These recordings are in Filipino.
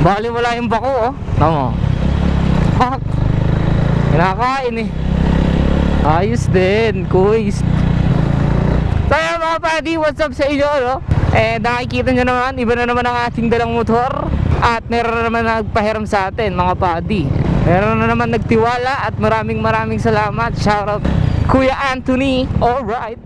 Bali wala yung bako, oh. Tama. Fuck. Kinakain eh. Ayos din, kuys. So yun mga buddy, what's up sa inyo, no? Nakikita nyo naman, iba na naman ang ating dalang motor. At meron na naman nagpahiram sa atin, mga buddy. Meron na naman nagtiwala at maraming salamat. Shoutout Kuya Anthony. Alright.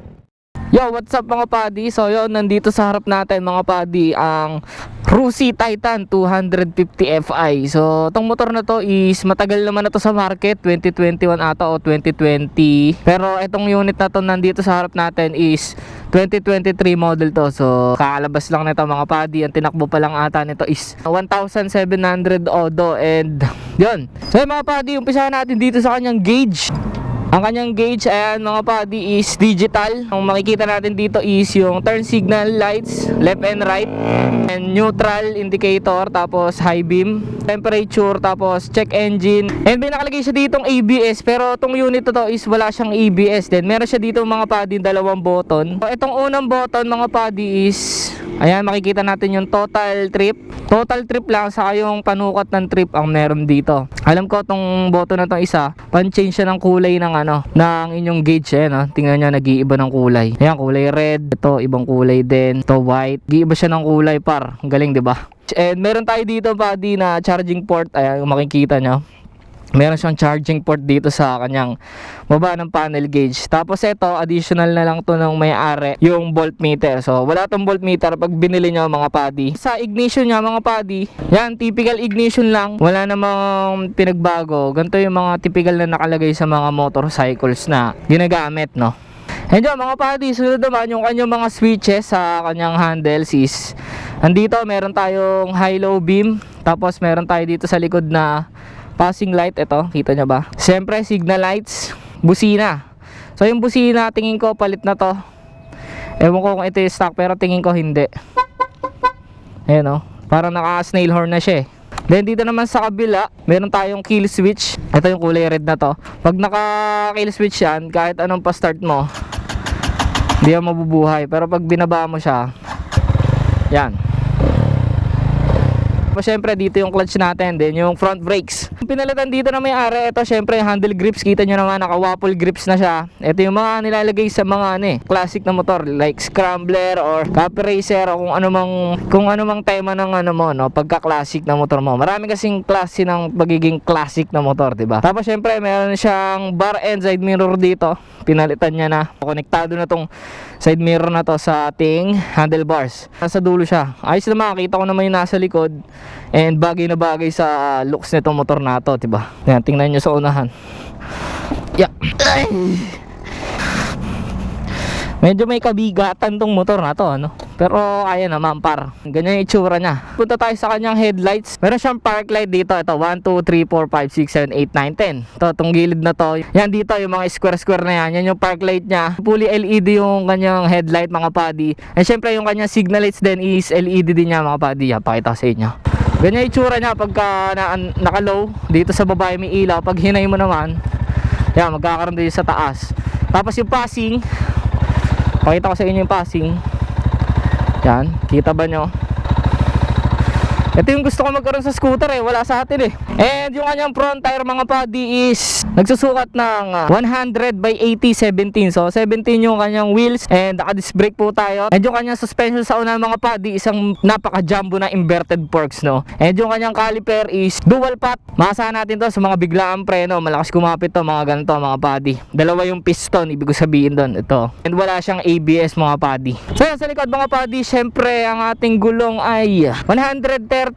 Yo, what's up mga buddy? So yun, nandito sa harap natin mga buddy ang Rusi Titan 250 Fi. So itong motor na to is matagal naman na to sa market, 2021 ata o 2020. Pero itong unit na to nandito sa harap natin is 2023 model to. So kakalabas lang nito mga buddy. Ang tinakbo pa lang ata nito is 1,700 odo. And yun. So yun mga buddy, umpisahan natin dito sa kanyang gauge. Ang kanyang gauge, ayan mga buddy, is digital. Ang makikita natin dito is yung turn signal lights, left and right, and neutral indicator, tapos high beam, temperature, tapos check engine. And may nakalagay siya ditong ABS, pero itong unit to is wala siyang ABS. Then meron siya dito mga buddy, dalawang button. So itong unang button mga buddy is, ayan makikita natin yung total trip. Total trip lang, saka yung panukat ng trip ang meron dito. Alam ko itong button na itong isa, pan-change siya ng kulay ng ng inyong gauge. Ayan, tingnan nyo, nag-iiba ng kulay. Ayan, kulay red. Ito, ibang kulay din. Ito, white. Nag-iiba siya ng kulay par. Ang galing, diba? And meron tayo dito buddy na charging port. Ayan, makikita nyo. Meron siyang charging port dito sa kanyang baba ng panel gauge. Tapos ito, additional na lang to ng may-ari, yung voltmeter. So wala tong voltmeter pag binili nyo mga buddy. Sa ignition niya mga buddy, yan, typical ignition lang. Wala namang pinagbago. Ganito yung mga typical na nakalagay sa mga motorcycles na ginagamit, no? And yun mga buddy, sunod naman yung kanyang mga switches sa kanyang handles is, andito meron tayong high-low beam. Tapos meron tayo dito sa likod na passing light. Ito, kita nyo ba? Siyempre signal lights, busina. So yung busina, tingin ko palit na to. Ewan ko kung ito yung stock, pero tingin ko hindi. Ayan o, parang naka snail horn na siya eh. Then dito naman sa kabila, meron tayong kill switch. Ito yung kulay red na to. Pag naka kill switch yan, kahit anong pa start mo, hindi yan mabubuhay. Pero pag binaba mo siya, yan. Siyempre dito yung clutch natin, din yung front brakes. Pinalitan dito na may-ari, ito syempre handle grips, kita nyo naman naka-waffle grips na siya. Ito yung mga nilalagay sa mga classic na motor like scrambler or copy racer o kung ano mang tema ng pagka-classic na motor mo. Marami kasing klase ng pagiging classic na motor, diba? Tapos syempre meron siyang bar and side mirror dito. Pinalitan niya na. Konektado na tong side mirror na to sa ating handlebars. Nasa dulo siya. Ayos na makakita ko naman yung nasa likod. And bagay na bagay sa looks nitong motor na to, diba? Yan, tingnan nyo sa unahan. Yeah. Medyo may kabigatan tong motor na to, pero kaya naman par. Ganyan yung itsura niya. Punta tayo sa kanyang headlights. Meron siyang park light dito. Ito, 1, 2, 3, 4, 5, 6, 7, 8, 9, 10. Ito, itong gilid na to. Yan dito, yung mga square na yan. Yan yung park light niya. Fully LED yung kanyang headlight mga buddy. And syempre yung kanyang signal lights din is LED din niya mga buddy. Yan, pakita ko sa inyo. Ganyan yung itsura niya pagka naka-low. Dito sa baba may ilaw. Pag hinay mo naman, yan, magkakaroon din sa taas. Tapos yung passing, pakita ko sa inyo yung passing. Yan, kita ba nyo? Ito yung gusto ko magkaroon sa scooter eh, wala sa atin eh. And yung kanyang front tire mga buddy is nagsusukat ng 100 by 80, 17. So 17 yung kanyang wheels and naka-disc brake po tayo. And yung kanyang suspension sa una mga buddy, isang napaka-jumbo na inverted forks, no? And yung kanyang caliper is dual pot. Maasahan natin to sa mga biglaang preno, malakas kumapit to, mga ganito mga buddy. Dalawa yung piston, ibig sabihin doon, ito. And wala siyang ABS mga buddy. So yan, sa likod mga buddy, syempre ang ating gulong ay 130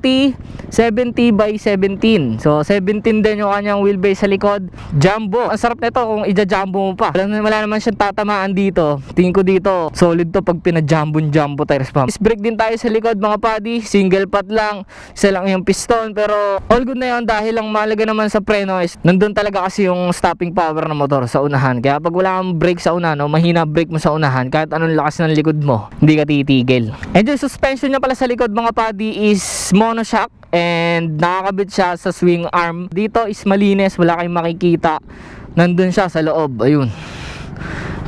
70 by 17. So 17 din yung kanyang wheelbase sa likod. Jumbo. Ang sarap nito kung ija-jumbo mo pa. Wala naman siyang tatamaan dito. Tingin ko dito solid to pag pina-jumbo tires pa. Disc brake din tayo sa likod mga buddy. Single pot lang. Isa lang yung piston. Pero all good na yun dahil ang mahalaga naman sa preno is nandun talaga kasi yung stopping power ng motor sa unahan. Kaya pag wala kang brake sa una, mahina brake mo sa unahan, kahit anong lakas ng likod mo, hindi ka titigil. And yung suspension niya pala sa likod mga buddy is monoshock. And nakakabit siya sa swing arm. Dito is malinis, wala kayong makikita. Nandun siya sa loob, ayun.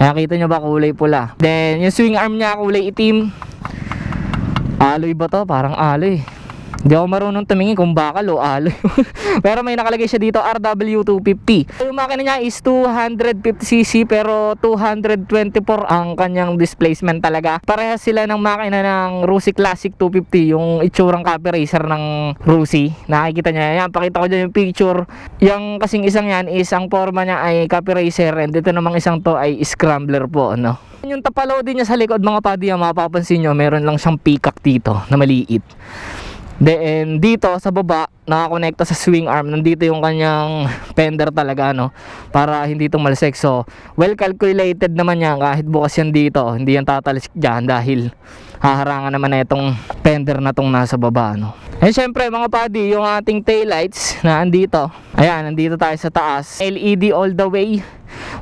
Kaya kita nyo ba kulay pula. Then yung swing arm niya kulay itim. Alloy ba to? Parang alloy. Hindi ako marunong tumingin kung bakal o aloy. Pero may nakalagay siya dito, RW250. Yung makina niya is 250cc pero 224 ang kanyang displacement talaga. Parehas sila ng makina ng Rusi Classic 250, yung itsurang copy racer ng Rusi. Nakikita niya yan, pakita ko dyan yung picture. Yung kasing isang yan is ang forma niya ay copy racer, and dito namang isang to ay scrambler po, no? Yung tapalaw din niya sa likod mga padi, mapapansin nyo, meron lang siyang peacock dito na maliit. Then dito sa baba nakakonekta sa swing arm, nandito yung kanyang fender talaga, no, para hindi tumalsik. So well calculated naman yan, kahit bukas yan dito hindi yan tatalsik dyan dahil haharangan naman na itong fender na tong nasa baba, no. And syempre mga padi, yung ating taillights na andito, ayan, nandito tayo sa taas, LED all the way.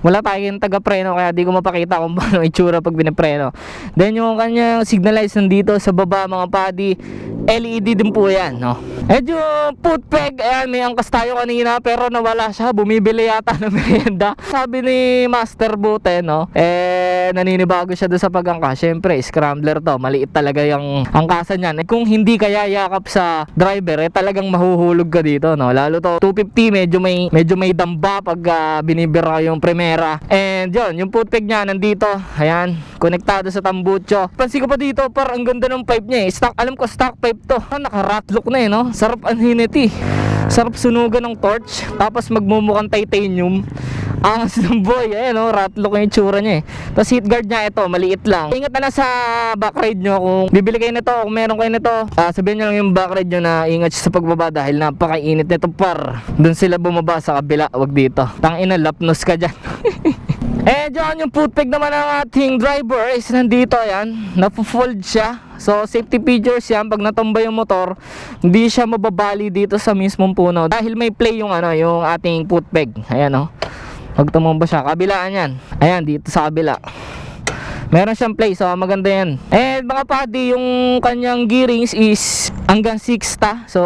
Wala tayong taga-preno kaya di ko mapakita kung paano itsura pag binapreno. Then yung kanyang signal lights nandito sa baba mga padi, LED din po yan, no. Medyo foot peg, ayan, may angkas tayo kanina pero nawala siya, bumibili yata ng merienda. Sabi ni Master Bute, no, naninibago siya doon sa pag-angkas. Syempre scrambler to, maliit talaga yung angkasan niyan. Kung hindi kaya yakap sa driver, talagang mahuhulog ka dito, no. Lalo to 250, medyo may damba pag binibira yung primera. And yun, yung foot peg niya nandito, ayan, konektado sa tambucho. Pansin ko pa dito, ang ganda ng pipe niya, stock, alam ko stock pipe to. Naka-ratlock na, no. Sarap anhinit, sarap sunugan ng torch, tapos magmumukhang titanium. Angas ng boy, ayan, no, ratlock yung itsura niya, Tapos heat guard niya ito, maliit lang. Ingat na lang sa back ride nyo, kung bibili kayo nito, kung meron kayo nito, sabihin nyo lang yung back ride nyo na ingat siya sa pagbaba dahil napakainit nito par. Doon sila bumaba sa kabila, wag dito. Tangina, lapnos ka dyan. Dyan yung foot peg naman ng ating driver is nandito, ayan, napo-fold siya. So safety features yan, pag natumba yung motor, hindi siya mababali dito sa mismong puno dahil may play yung yung ating foot peg. Ayan, no. Pag tumumba siya, kabilaan yan. Ayan, dito sa kabila meron siyang play, so maganda yan. And mga padi, yung kanyang gearings is hanggang 6 ta. So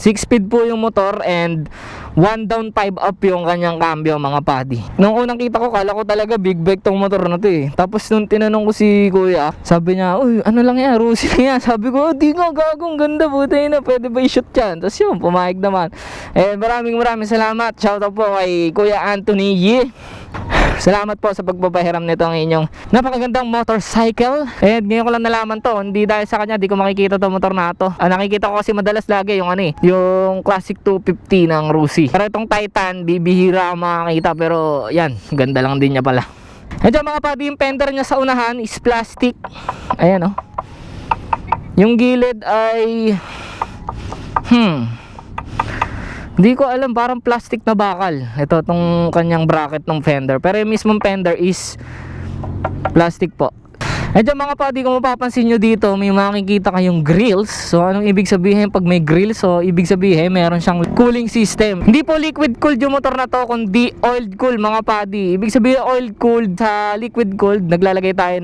6 speed po yung motor and 1 down 5 up yung kanyang cambio mga padi. Nung unang kita ko, kala ko talaga big bike tong motor na to Tapos nung tinanong ko si kuya, sabi niya, uy, ano lang yan, Rusi na yan. Sabi ko, di nga, gagong ganda, buti na, pwede ba i-shoot yan? Tapos yun, pumayag naman. Maraming salamat. Shoutout po kay Kuya Anthony Yee. Salamat po sa pagpapahiram nito ang inyong napakagandang motorcycle. And ngayon ko lang nalaman to, hindi dahil sa kanya di ko makikita to motor na to. Nakikita ko kasi madalas lagi yung yung Classic 250 ng Rusi. Pero itong Titan, bibihira ako makakita, pero yan, ganda lang din niya pala. And dyan mga padi, yung fender niya sa unahan is plastic. Ayan, oh. Yung gilid ay hindi ko alam, parang plastic na bakal. Ito, tong kanyang bracket ng fender. Pero yung mismong fender is plastic po. Dyan mga padi, kung mapapansin nyo dito, may makikita kayong grills. So anong ibig sabihin pag may grills? So ibig sabihin meron siyang cooling system. Hindi po liquid cooled yung motor na to, kundi oil cooled mga padi. Ibig sabihin oil cooled, sa liquid cooled naglalagay tayo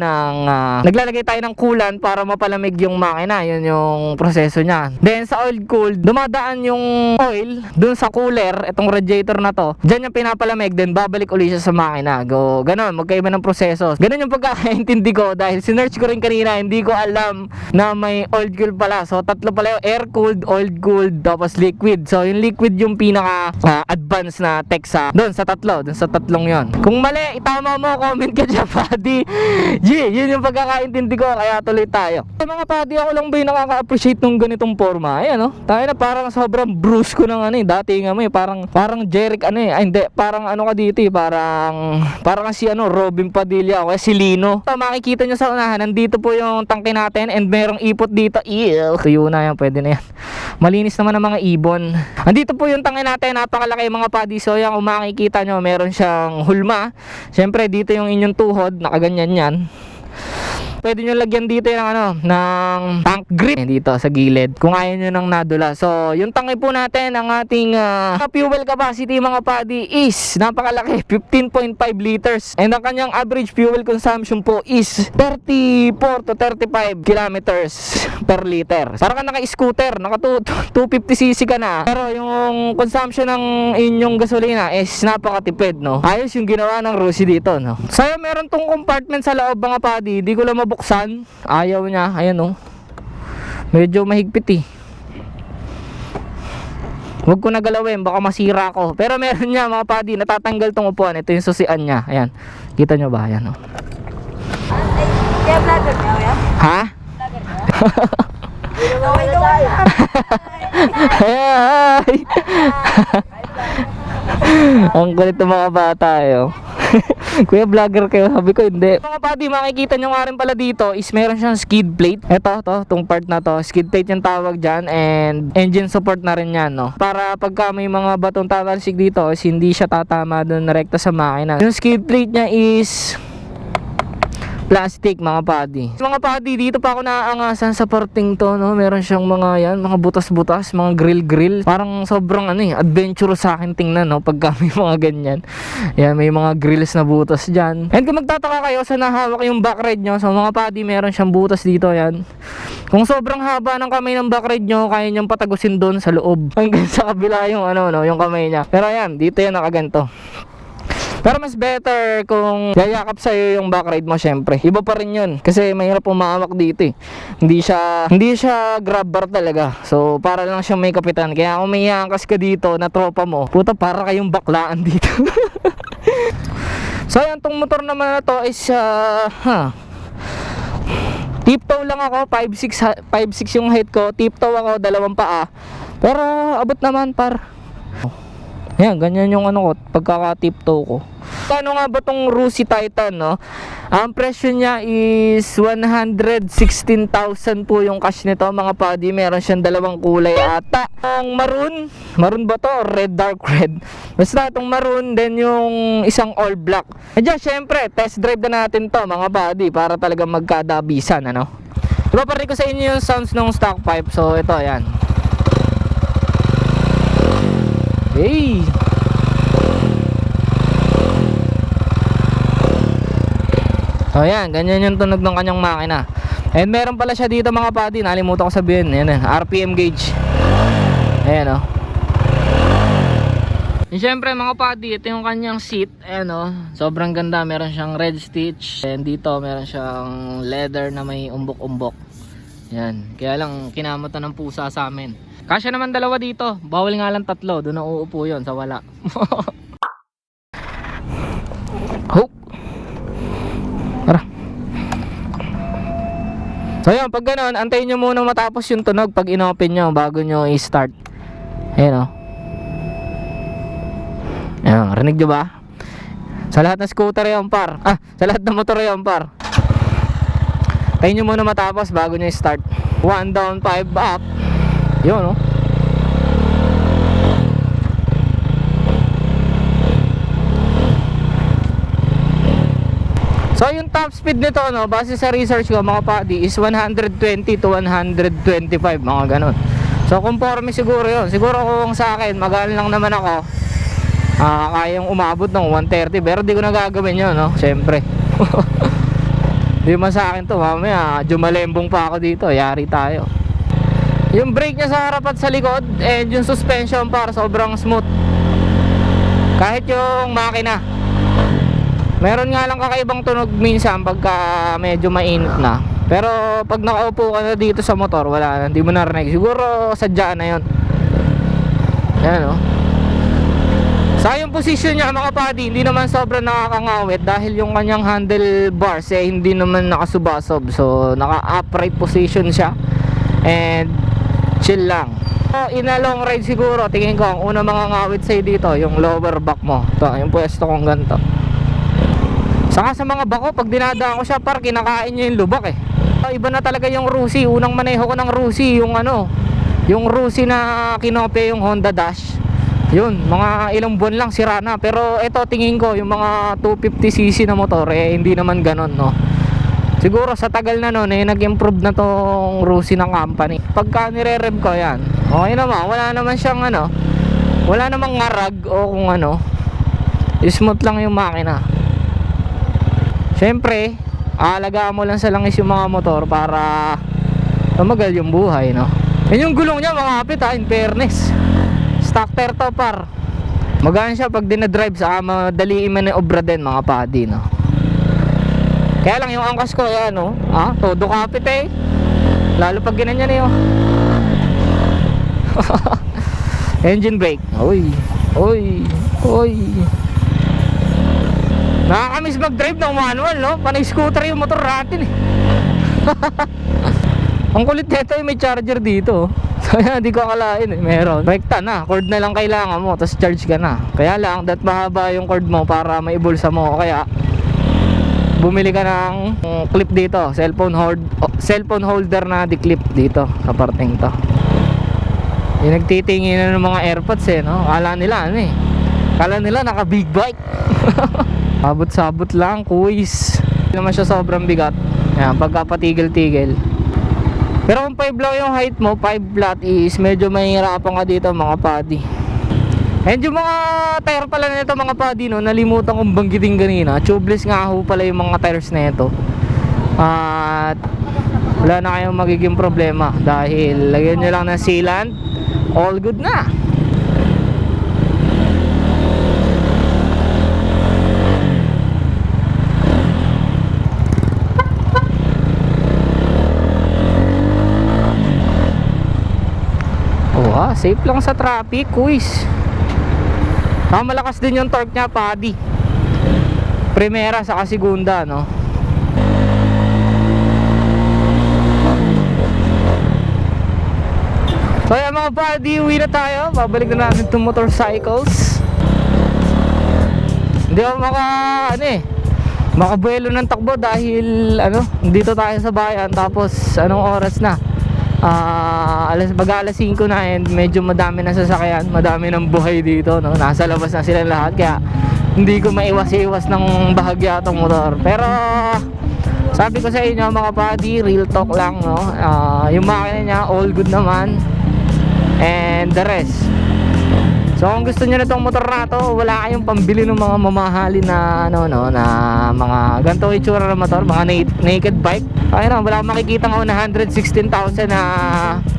ng coolant para mapalamig yung makina. Yun yung proseso niya. Then sa oil cooled, dumadaan yung oil dun sa cooler, itong radiator na to. Diyan yung pinapalamig, then babalik ulit siya sa makina. Ganon, magkaiba ng proseso. Ganon yung pagkakaintindi ko dahil sinearch ko rin kanina, hindi ko alam na may oil cooled pala. So tatlo pala yung air cooled, oil cooled, tapos liquid. So yung liquid yung pinaka advanced na tech doon sa tatlong yon. Kung mali, itama mo, comment ka dyan padi. Yun yung pagkakaintindi ko, kaya tuloy tayo. Mga padi, ako lang ba yung nakaka-appreciate nung ganitong forma? Ayan, no, tayo na parang sobrang bruce ko ng dati nga mo parang Jeric hindi, parang ka dito parang si Robin Padilla o si Lino. Makikita nyo sa unahan, nandito po yung tangke natin and merong ipot dito. Tuyo na yan, pwede na yan. Malinis naman ang mga ibon. Andito po yung tangke natin, napakalaki mga padi. So yan, kung makikita nyo, meron siyang hulma. Siyempre dito yung inyong tuhod, nakaganyan yan. Pwede nyo lagyan dito ng tank grip dito sa gilid kung ayaw nyo ng nadula. So yung tangke po natin, ang ating fuel capacity mga padi is napakalaki, 15.5 liters. And ang kanyang average fuel consumption po is 34 to 35 kilometers per liter. Para ka naka-scooter, naka 250cc ka na. Pero yung consumption ng inyong gasolina is napakatipid, no. Ayos yung ginawa ng Rusi dito, no. So meron tong compartment sa loob mga padi, di ko lang mabuksan. Ayaw niya, ayan, oh. Medyo mahigpit Huwag ko nagalawin, baka masira ko. Pero meron niya mga padi, natatanggal tong upuan. Ito yung susian niya. Ayan. Kita nyo ba? Ayan, oh. Kaya vlogger niya, kuya? Ha? Hi! Ang kulit ng mga bata, eh, oh. Kuya, vlogger kayo. Sabi ko, hindi. Mga padi, makikita nyo nga rin pala dito is meron siyang skid plate. Ito, itong part na to. Skid plate yung tawag dyan. And engine support na rin yan, no? Para pagka may mga batong tatalsik dito is hindi siya tatama dun rekta sa makina. Yung skid plate niya is plastic, mga padi. Mga padi, dito pa ako naaangasan sa parting to, no? Meron siyang mga yan, mga butas-butas, mga grill-grill. Parang sobrang adventurous sa akin tingnan, no? Pagka may mga ganyan. Yan, may mga grills na butas dyan. And kung magtataka kayo sa nahawak yung back ride nyo, so mga padi, meron siyang butas dito, yan. Kung sobrang haba ng kamay ng back ride nyo, kaya nyong patagusin doon sa loob. Hanggang sa kabila yung yung kamay niya. Pero yan, dito yan nakaganto. Pero mas better kung yayakap sa'yo yung back ride mo, syempre. Iba pa rin yun. Kasi mahirap umawak dito, eh. Hindi siya grab bar talaga. So, para lang siyang may kapitan. Kaya kung may iangkas ka dito na tropa mo, puta, para kayong baklaan dito. So, yan, tong motor naman na to is, tiptoe lang ako. 5'6" yung height ko. Tiptoe ako, 2 paa. Pero, abot naman, par. Yan, ganyan yung ko, pagkaka-tiptoe ko. Ano nga ba tong Rusi Titan, no? Ang presyo niya is 116,000 po yung cash nito, mga padi. Meron siyang 2 kulay ata. Ang maroon ba to? Red, dark red. Basta itong maroon, then yung isang all black. E dyan, syempre, test drive na natin to, mga padi, para talaga magkadabisan, ano? Ipaparinig ko sa inyo yung sounds ng stock pipe. So, ito, yan. Hey! So yan, ganyan yung tunog ng kanyang makina. And meron pala siya dito, mga padi, nalimutan ko sabihin. Ayan, RPM gauge. Ayan, oh. And syempre, mga padi, ito yung kanyang seat. Ayan, oh. Sobrang ganda, meron siyang red stitch. And dito meron siyang leather na may umbok-umbok. Yan, kaya lang kinamata ng pusa sa amin. Kasya naman 2 dito. Bawal nga lang 3. Doon na uupo yun sa wala. Hope. Tara. So yun, pag ganoon, antayin nyo muna matapos yung tunog pag inopen nyo bago nyo i-start. Ayan, o. Ayan, rinig nyo ba? Sa lahat ng scooter yan, par. Sa lahat ng motor yan, par. Antayin nyo muna matapos bago nyo i-start. 1 down, 5 up. Yun, no? So yung top speed nito, no, base sa research ko, mga padi, is 120 to 125, mga ganon. So conforme siguro yun. Siguro kung sa akin, magaan lang naman ako, kayang umabot ng 130. Pero di ko nagagawin yun, no? Siyempre. Di man sa akin to, mamaya jumalembong pa ako dito, yari tayo. Yung brake niya sa harap at sa likod, and yung suspension, par, sobrang smooth. Kahit yung makina, meron nga lang kakaibang tunog minsan pagka medyo mainit na. Pero pag nakaupo ka na dito sa motor, wala na, hindi mo narinig. Siguro sadyaan na yun. Yan, oh. Sa yung position niya, mga padi, hindi naman sobrang nakakangawit dahil yung kanyang handlebars hindi naman nakasubasob. So naka-upright position siya. And chill lang. In a long ride siguro, tingin ko ang una mga ngawit sa'yo dito, yung lower back mo. Ito, yung pwesto kong ganito. Saka sa mga bako, pag dinadaan ko siya, par, kinakain niya yung lubak, eh. Iba na talaga yung Rusi. Unang maneho ko ng Rusi, yung Rusi na kinopya yung Honda Dash. Yun, mga ilang buwan lang sira na. Pero ito, tingin ko, yung mga 250cc na motor, hindi naman ganon, no. Siguro sa tagal na noon, nag-improve na tong Rusi ng company. Pagka nire-rev ko, yan, okay naman, wala naman siyang wala namang ngarag o kung smooth lang yung makina. Siyempre, aalagaan mo lang sa langis yung mga motor para tumagal yung buhay, no. Yan yung gulong niya, mga kapit, in fairness. Stock pair to, par. Magaan siya pag dinadrive, sa madaliin man yung obra din, mga padi, no. Kaya lang yung angkas ko, yan, no. Todo kapit, eh. Lalo pag ginanyan, eh, oh. Engine brake. Uy. Uy. Uy. Nakakamiss mag-drive ng manual, no? Panay scooter yung motor natin eh. Ang kulit nito may charger dito. Kaya hindi ko akalain eh, meron. Rekta na, cord na lang kailangan mo, tapos charge ka na. Kaya lang, that mahaba yung cord mo para maibulsa mo. Kaya, bumili ka ng clip dito, cellphone holder na di-clip dito sa parteng to. Yung nagtitingin na ng mga AirPods eh, no? Kala nila ano eh. Kala nila naka big bike. Sabot-sabot lang, kuis. Hindi naman siya sobrang bigat. Yan, pagka patigil-tigil. Pero kung 5 lang yung height mo, 5 flat is medyo mahihirapan ka dito mga buddy. And yung mga tire pala nito mga buddy, no, nalimutan kong banggitin kanina. Tubeless nga ho pala yung mga tires nito. At wala na kayong magiging problema dahil lagyan nyo lang ng sealant, all good na. Safe lang sa traffic, kuis. Malakas din yung torque niya, buddy. Primera sa segunda, no? So yan mga buddy, uwi na tayo. Babalik na natin itong motorcycles. Hindi ako makabuelo ng takbo dahil dito tayo sa bayan. Tapos anong oras na? Mag-alas 5 na and medyo madami na sasakyan, madami ng buhay dito, no? Nasa labas na sila lahat kaya hindi ko maiwas-iwas ng bahagya tong motor. Pero sabi ko sa inyo mga buddy, real talk lang, no? Yung makina niya all good naman and the rest. So kung gusto niyo nitong motor na to, wala kayong pambili ng mga mamahalin na na mga ganito itsura ng motor, mga naked bike. Ayun, wala akong makikita nga na 116,000 na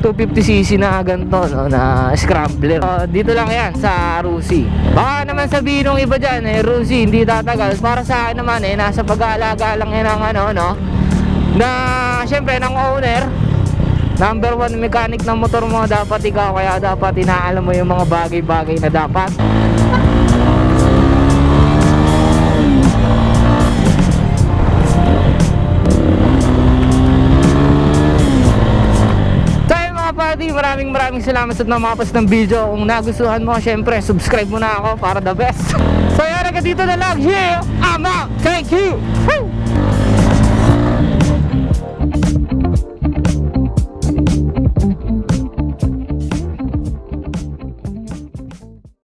250cc na ganito, no, na scrambler. Dito lang yan sa Rusi. Baka naman sabihin ng iba dyan, Rusi hindi tatagal. Para sa akin naman nasa pag-aalaga lang yan ng na syempre ng owner. Number 1 mechanic ng motor mo dapat ikaw, kaya dapat inaalam mo yung mga bagay-bagay na dapat. Maraming salamat sa namapas ng video. Kung nagustuhan mo, syempre subscribe mo na ako para the best. So yan, dito na lang. Yeah, I'm out. Thank you. Woo!